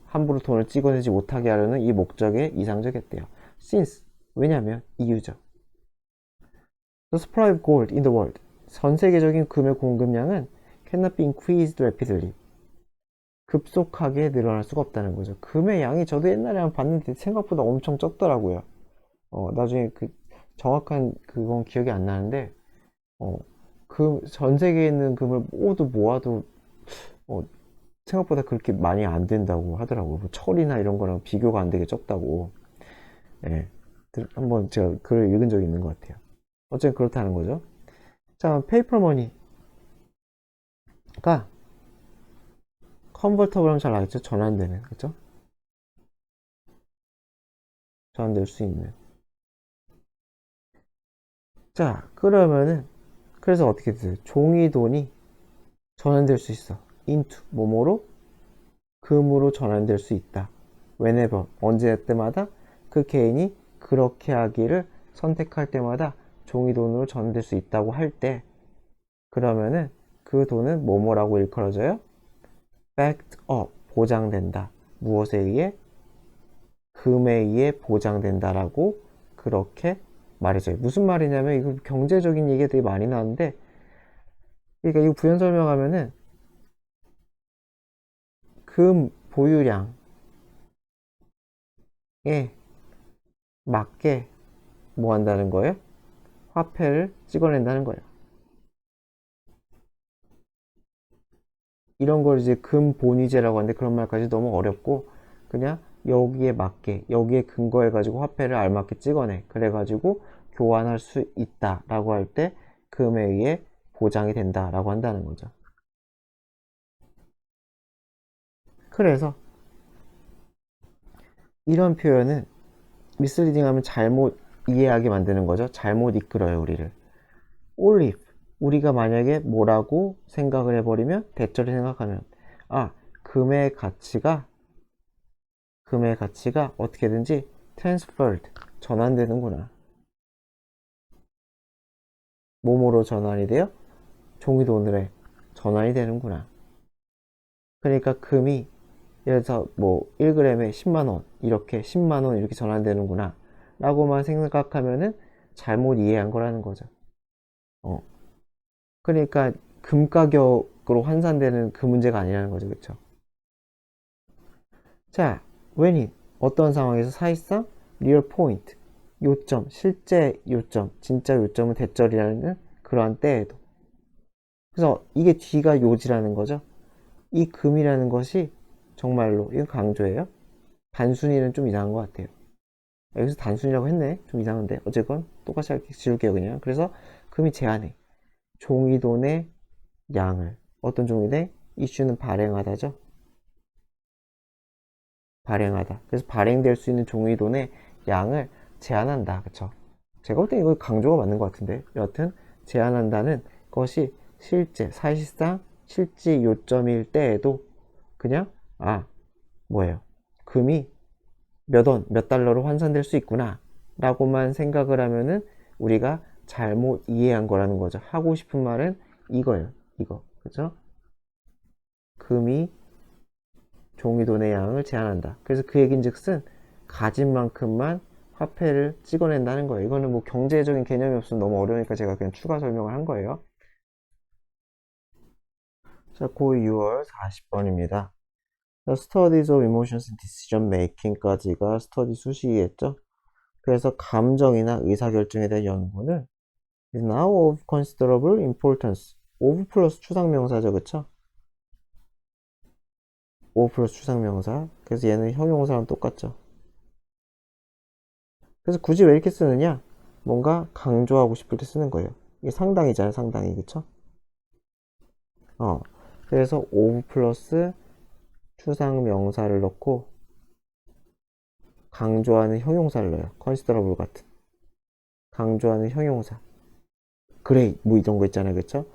함부로 돈을 찍어내지 못하게 하려는 이 목적에 이상적이었대요. Since, 왜냐면 이유죠. The supply of gold in the world, 전 세계적인 금의 공급량은 cannot be increased rapidly, 급속하게 늘어날 수가 없다는 거죠. 금의 양이 저도 옛날에 한번 봤는데 생각보다 엄청 적더라고요. 나중에 그 정확한 그건 기억이 안 나는데, 전 세계에 있는 금을 모두 모아도 생각보다 그렇게 많이 안 된다고 하더라고요. 뭐 철이나 이런 거랑 비교가 안 되게 적다고. 예. 한번 제가 글을 읽은 적이 있는 것 같아요. 어쨌든 그렇다는 거죠. 자, 페이퍼머니가 컨버터블 하면 잘 알겠죠? 전환되는, 그쵸? 전환될 수 있는. 자, 그러면은 그래서 어떻게 돼요? 종이돈이 전환될 수 있어. into 뭐뭐로? 금으로 전환될 수 있다. whenever, 언제 때마다 그 개인이 그렇게 하기를 선택할 때마다 종이 돈으로 전될 수 있다고 할 때, 그러면은 그 돈은 뭐뭐라고 일컬어져요? backed up, 보장된다. 무엇에 의해? 금에 의해 보장된다라고 그렇게 말해줘요. 무슨 말이냐면 이거 경제적인 얘기가 되게 많이 나오는데, 그러니까 이거 부연 설명하면은 금 보유량에 맞게 뭐 한다는 거예요? 화폐를 찍어낸다는 거예요. 이런 걸 이제 금본위제라고 하는데 그런 말까지 너무 어렵고 그냥 여기에 맞게 여기에 근거해 가지고 화폐를 알맞게 찍어내 그래가지고 교환할 수 있다 라고 할 때 금에 의해 보장이 된다 라고 한다는 거죠. 그래서 이런 표현은 미스리딩 하면 잘못 이해하게 만드는 거죠. 잘못 이끌어요 우리를. 올리브, 우리가 만약에 뭐라고 생각을 해버리면 대절히 생각하면 아 금의 가치가 어떻게든지 transferred, 전환되는구나. 몸으로 전환이 돼요? 종이돈으로 전환이 되는구나. 그러니까 금이 예를 들어서 뭐 1g에 10만원 이렇게 10만원 이렇게 전환되는구나 라고만 생각하면은 잘못 이해한 거라는 거죠. 그러니까 금 가격으로 환산되는 그 문제가 아니라는 거죠. 그쵸? 자, when 어떤 상황에서 사실상 real point, 요점, 실제 요점, 진짜 요점은 대절이라는 그러한 때에도. 그래서 이게 뒤가 요지라는 거죠. 이 금이라는 것이 정말로, 이건 강조예요. 단순히는 좀 이상한 것 같아요. 여기서 단순이라고 했네. 좀 이상한데. 어쨌건 똑같이 지울게요, 그냥. 그래서 금이 제한해. 종이돈의 양을. 어떤 종이네? 이슈는 발행하다죠. 발행하다. 그래서 발행될 수 있는 종이돈의 양을 제한한다. 그쵸? 제가 볼 때 이거 강조가 맞는 것 같은데. 여하튼 제한한다는 것이 실제 사실상 실제 요점일 때에도 그냥 뭐예요? 금이 몇 원, 몇 달러로 환산될 수 있구나 라고만 생각을 하면은 우리가 잘못 이해한 거라는 거죠. 하고 싶은 말은 이거예요. 이거. 그죠? 금이 종이돈의 양을 제한한다. 그래서 그 얘긴즉슨 가진 만큼만 화폐를 찍어낸다는 거예요. 이거는 뭐 경제적인 개념이 없으면 너무 어려우니까 제가 그냥 추가 설명을 한 거예요. 자, 고 6월 40번입니다. Studies of Emotions and Decision Making까지가 스터디 수식이겠죠. 그래서 감정이나 의사결정에 대한 연구는 is now of considerable importance. of 플러스 추상명사죠, 그쵸? of 플러스 추상명사. 그래서 얘는 형용사랑 똑같죠. 그래서 굳이 왜 이렇게 쓰느냐? 뭔가 강조하고 싶을 때 쓰는 거예요. 이게 상당이잖아요, 상당히, 그쵸? 그래서 of 플러스 추상명사를 넣고 강조하는 형용사를 넣어요. considerable 같은. 강조하는 형용사. great, 뭐 이런 거 있잖아요, 그쵸?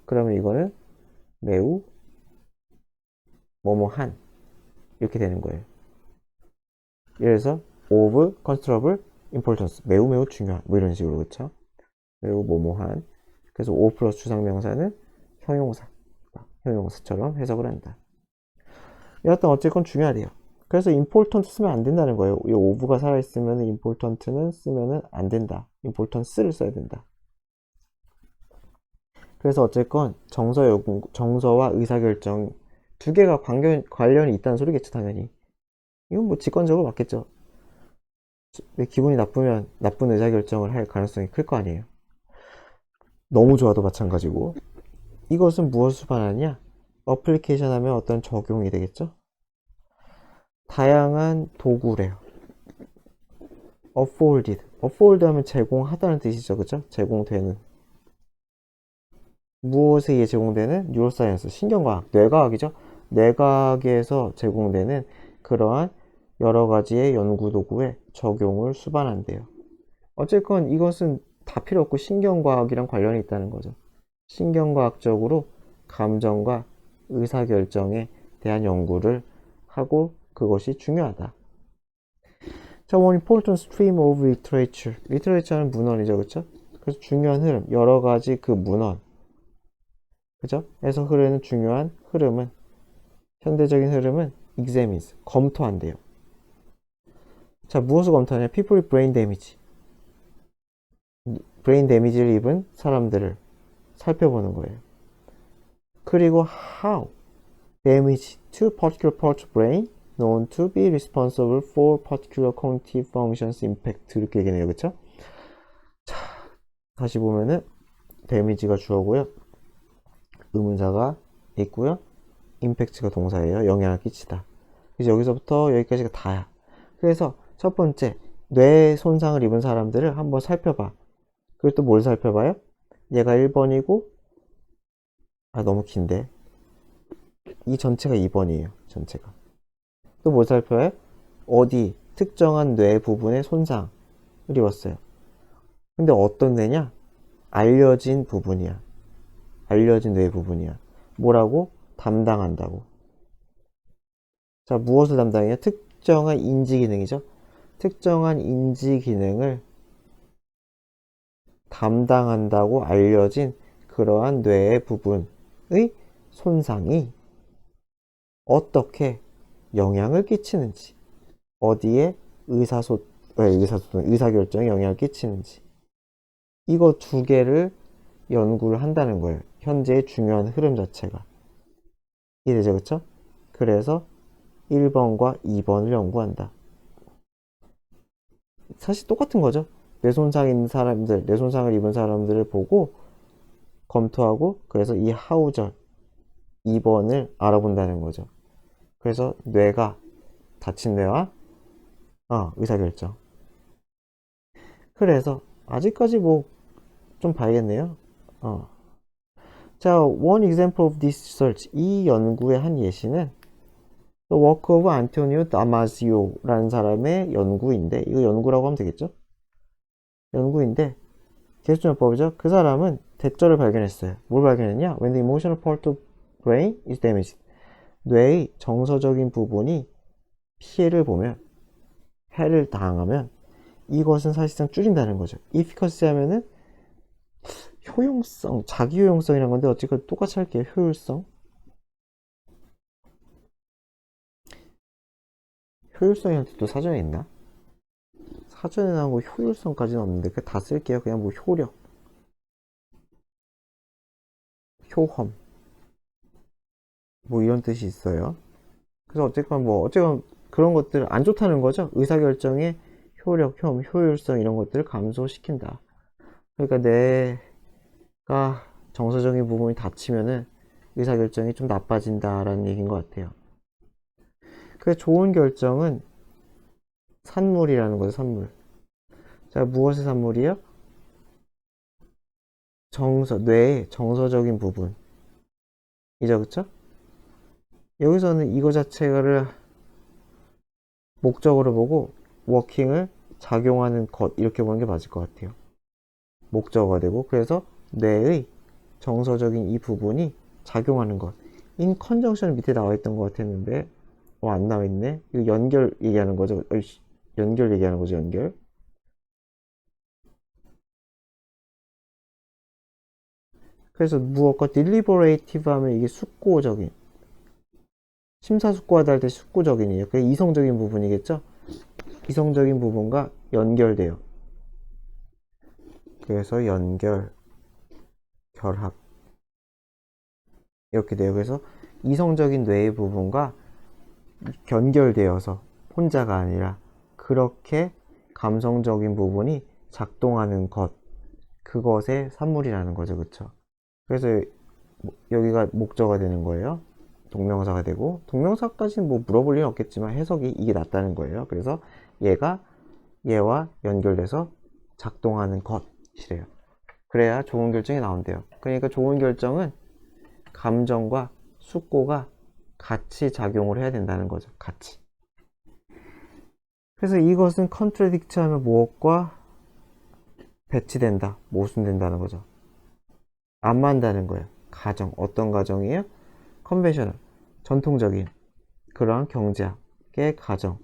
그러면 이거는 매우 뭐뭐한 이렇게 되는 거예요. 예를 들어서 of considerable importance, 매우 매우 중요한 뭐 이런 식으로. 그쵸? 매우 뭐뭐한. 그래서 of 플러스 추상명사는 형용사처럼 해석을 한다. 여하튼 어쨌건 중요하대요. 그래서 important 쓰면 안 된다는 거예요. 이 of가 살아있으면 important는 쓰면 안 된다. importance를 써야 된다. 그래서 어쨌건 정서와 의사결정 두 개가 관련이 있다는 소리겠죠, 당연히. 이건 뭐 직관적으로 맞겠죠. 내 기분이 나쁘면 나쁜 의사결정을 할 가능성이 클 거 아니에요. 너무 좋아도 마찬가지고. 이것은 무엇을 수반하느냐? 어플리케이션 하면 어떤 적용이 되겠죠? 다양한 도구래요. afforded 하면 제공하다는 뜻이죠, 그죠? 제공되는. 무엇에 의해 제공되는? 뉴로사이언스, 신경과학, 뇌과학이죠. 뇌과학에서 제공되는 그러한 여러 가지의 연구 도구에 적용을 수반한대요. 어쨌건 이것은 다 필요 없고 신경과학이랑 관련이 있다는 거죠. 신경과학적으로 감정과 의사결정에 대한 연구를 하고 그것이 중요하다. 자, one important stream of literature. literature는 문헌이죠, 그쵸? 그래서 중요한 흐름, 여러 가지 그 문헌, 그죠? 에서 흐르는 중요한 흐름은, 현대적인 흐름은 examines, 검토한대요. 자, 무엇을 검토하냐? people's brain damage. 브레인 데미지를 입은 사람들을 살펴보는 거예요. 그리고 how damage to particular parts of brain known to be responsible for particular cognitive functions impact 이렇게 얘기해요. 그쵸? 자, 다시 보면은 데미지가 주어고요. 의문사가 있고요. 임팩트가 동사예요. 영향을 끼치다. 그래서 여기서부터 여기까지가 다야. 그래서 첫 번째, 뇌 손상을 입은 사람들을 한번 살펴봐. 그리고 또 뭘 살펴봐요? 얘가 1번이고, 너무 긴데. 이 전체가 2번이에요. 전체가. 또 뭘 살펴봐요? 어디, 특정한 뇌 부분의 손상을 입었어요. 근데 어떤 뇌냐? 알려진 부분이야. 알려진 뇌 부분이야. 뭐라고? 담당한다고. 자, 무엇을 담당해요? 특정한 인지 기능이죠. 특정한 인지 기능을 담당한다고 알려진 그러한 뇌의 부분의 손상이 어떻게 영향을 끼치는지, 어디에 의사결정에 영향을 끼치는지, 이거 두 개를 연구를 한다는 거예요. 현재의 중요한 흐름 자체가. 이해되죠, 그쵸? 그래서 1번과 2번을 연구한다. 사실 똑같은 거죠. 뇌손상을 입은 사람들을 보고 검토하고, 그래서 이 하우절 2번을 알아본다는 거죠. 그래서 뇌가, 다친 뇌와 의사결정. 그래서 아직까지 뭐 좀 봐야겠네요. 자, one example of this research. 이 연구의 한 예시는 The work of Antonio Damasio라는 사람의 연구인데, 이거 연구라고 하면 되겠죠? 연구인데, 계수전법이죠. 그 사람은 대절을 발견했어요. 뭘 발견했냐? When the emotional part of brain is damaged. 뇌의 정서적인 부분이 피해를 보면, 해를 당하면, 이것은 사실상 줄인다는 거죠. efficacy 하면은 효용성, 자기 효용성이란 건데 어쨌든 똑같이 할게요. 효율성. 효율성이한테 또 사전에 있나? 사전에 나온 거 효율성까지는 없는데 그 다 쓸게요. 그냥 뭐 효력, 효험 뭐 이런 뜻이 있어요. 그래서 어쨌건 그런 것들 안 좋다는 거죠. 의사결정의 효력, 효율성 이런 것들을 감소시킨다. 그러니까 내가 정서적인 부분이 다치면은 의사결정이 좀 나빠진다라는 얘기인 것 같아요. 그래서 좋은 결정은 산물이라는 거죠. 산물. 자, 무엇의 산물이요? 뇌의 정서적인 부분 이죠, 그쵸? 여기서는 이거 자체를 목적으로 보고 워킹을 작용하는 것 이렇게 보는 게 맞을 것 같아요. 목적어가 되고, 그래서 뇌의 정서적인 이 부분이 작용하는 것. in conjunction 밑에 나와 있던 것 같았는데 안 나와 있네. 이거 연결 얘기하는 거죠. 연결 얘기하는 거죠. 연결. 그래서 무엇과 deliberative 하면 이게 숙고적인, 심사숙고하다 할 때 숙고적인이에요. 그게 이성적인 부분이겠죠. 이성적인 부분과 연결돼요. 그래서 연결, 결합 이렇게 돼요. 그래서 이성적인 뇌의 부분과 연결되어서 혼자가 아니라 그렇게 감성적인 부분이 작동하는 것, 그것의 산물이라는 거죠. 그쵸? 그래서 여기가 목적어가 되는 거예요. 동명사가 되고, 동명사까지는 뭐 물어볼 일은 없겠지만 해석이 이게 낫다는 거예요. 그래서 얘와 연결돼서 작동하는 것이래요. 그래야 좋은 결정이 나온대요. 그러니까 좋은 결정은 감정과 숙고가 같이 작용을 해야 된다는 거죠. 같이. 그래서 이것은 contradict 하면 무엇과 배치된다, 모순된다는 거죠. 안 맞는다는 거예요. 가정, 어떤 가정이에요? 컨벤셔널, 전통적인 그러한 경제학의 가정.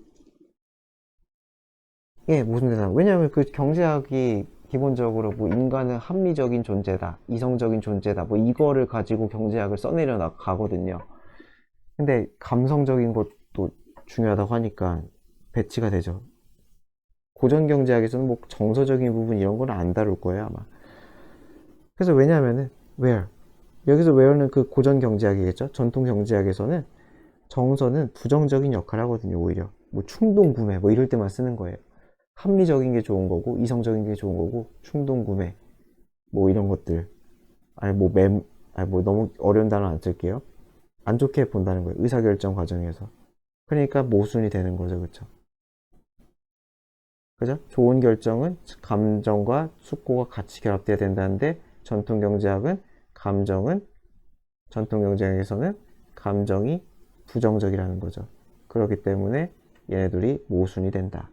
모순되잖아. 왜냐하면 그 경제학이 기본적으로 뭐 인간은 합리적인 존재다, 이성적인 존재다, 뭐 이거를 가지고 경제학을 써내려 나가거든요. 근데 감성적인 것도 중요하다고 하니까 배치가 되죠. 고전 경제학에서는 뭐 정서적인 부분 이런 거는 안 다룰 거예요, 아마. 그래서 왜냐면은 where 여기서 where는 그 고전 경제학이겠죠. 전통 경제학에서는 정서는 부정적인 역할을 하거든요. 오히려 뭐 충동 구매 뭐 이럴 때만 쓰는 거예요. 합리적인 게 좋은 거고 이성적인 게 좋은 거고 충동 구매 뭐 이런 것들 아니 뭐 너무 어려운 단어 안 쓸게요. 안 좋게 본다는 거예요. 의사결정 과정에서. 그러니까 모순이 되는 거죠. 그쵸? 그죠? 좋은 결정은 감정과 숙고가 같이 결합돼야 된다는데 감정은 전통 경제학에서는 감정이 부정적이라는 거죠. 그렇기 때문에 얘네들이 모순이 된다.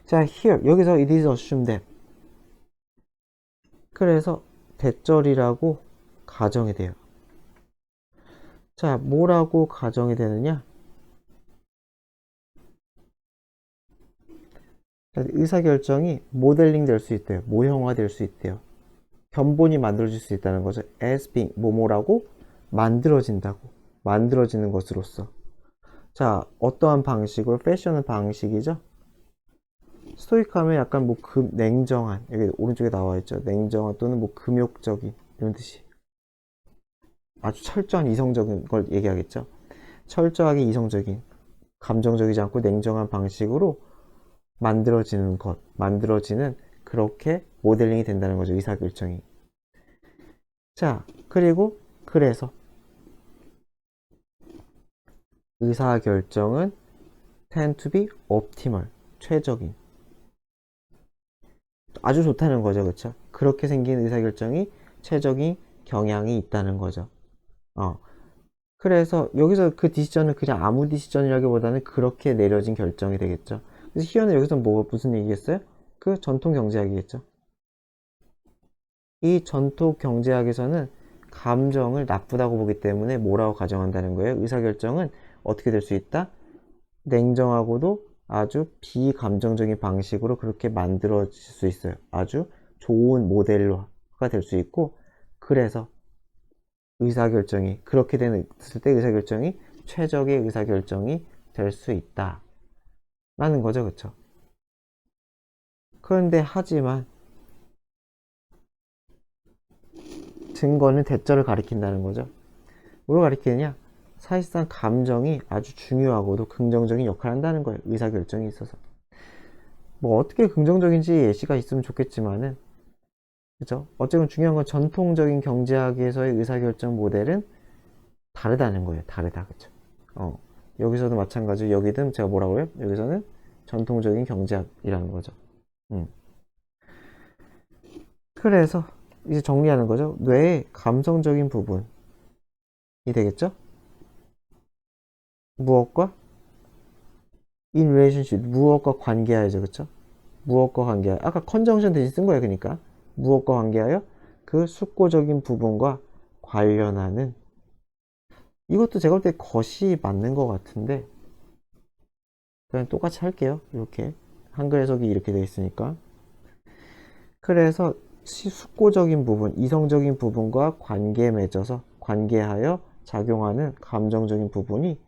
자, here 여기서 it is assumed that 그래서 대절이라고 가정이 돼요. 자, 뭐라고 가정이 되느냐? 의사결정이 모델링 될 수 있대요. 모형화 될 수 있대요. 견본이 만들어질 수 있다는 거죠. as being 뭐뭐라고 만들어진다고. 만들어지는 것으로서. 자, 어떠한 방식으로 패션은 방식이죠. 스토이크 하면 약간 뭐 냉정한 여기 오른쪽에 나와 있죠. 냉정한 또는 뭐 금욕적인 이런 뜻이. 아주 철저한 이성적인 걸 얘기하겠죠. 철저하게 이성적인 감정적이지 않고 냉정한 방식으로 만들어지는 그렇게 모델링이 된다는 거죠. 의사결정이. 자, 그리고 그래서 의사결정은 tend to be optimal, 최적인. 아주 좋다는 거죠. 그쵸? 그렇게 생긴 의사결정이 최적인 경향이 있다는 거죠. 그래서 여기서 그 디시전은 그냥 아무 디시전이라기보다는 그렇게 내려진 결정이 되겠죠. 그래서 히어는 여기서 무슨 얘기겠어요? 그 전통 경제학이겠죠. 이 전통 경제학에서는 감정을 나쁘다고 보기 때문에 뭐라고 가정한다는 거예요? 의사결정은 어떻게 될 수 있다? 냉정하고도 아주 비감정적인 방식으로 그렇게 만들어질 수 있어요. 아주 좋은 모델화가 될 수 있고, 그래서 의사결정이 그렇게 됐을 때 의사결정이 최적의 의사결정이 될 수 있다 라는 거죠. 그쵸? 그런데 하지만 증거는 대절을 가리킨다는 거죠. 뭘 가리키느냐? 사실상 감정이 아주 중요하고도 긍정적인 역할을 한다는 거예요. 의사결정에 있어서. 뭐 어떻게 긍정적인지 예시가 있으면 좋겠지만은, 그죠? 어쨌든 중요한 건 전통적인 경제학에서의 의사결정 모델은 다르다는 거예요. 다르다. 그죠? 여기서도 마찬가지로 여기든 제가 뭐라고요? 여기서는 전통적인 경제학이라는 거죠. 그래서 이제 정리하는 거죠. 뇌의 감성적인 부분이 되겠죠? 무엇과 in relationship, 무엇과 관계하여죠. 그쵸? 무엇과 관계하여. 아까 컨정션 대신 쓴 거예요. 그러니까 무엇과 관계하여 그 숙고적인 부분과 관련하는. 이것도 제가 볼 때 것이 맞는 것 같은데 그냥 똑같이 할게요. 이렇게 한글 해석이 이렇게 되어 있으니까. 그래서 숙고적인 부분, 이성적인 부분과 관계에 맺어서 관계하여 작용하는 감정적인 부분이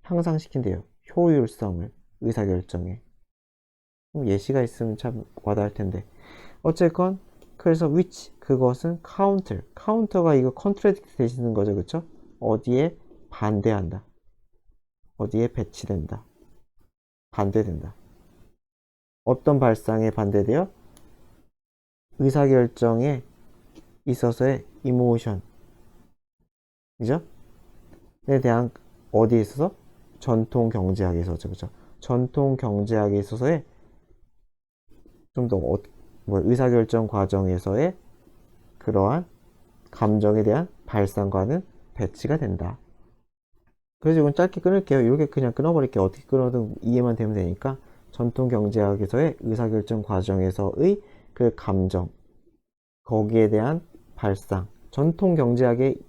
향상시킨대요. 효율성을 의사결정에. 예시가 있으면 참 와닿을 텐데. 어쨌건 그래서 which 그것은 counter가 이거 contradict 되시는 거죠. 그쵸? 어디에 반대한다. 어디에 배치된다. 반대된다. 어떤 발상에 반대돼요? 의사결정에 있어서의 이모션 이죠? 에 대한 어디에 있어서? 전통 경제학에 있어서. 그죠? 전통 경제학에 있어서의 좀 더 의사결정 과정에서의 그러한 감정에 대한 발상과는 배치가 된다. 그래서 이건 짧게 끊을게요. 이렇게 그냥 끊어버릴게요. 어떻게 끊어도 이해만 되면 되니까. 전통 경제학에서의 의사결정 과정에서의 그 감정, 거기에 대한 발상, 전통 경제학의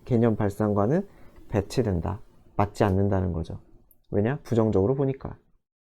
개념 발상과는 배치된다. 맞지 않는다는 거죠. 왜냐? 부정적으로 보니까.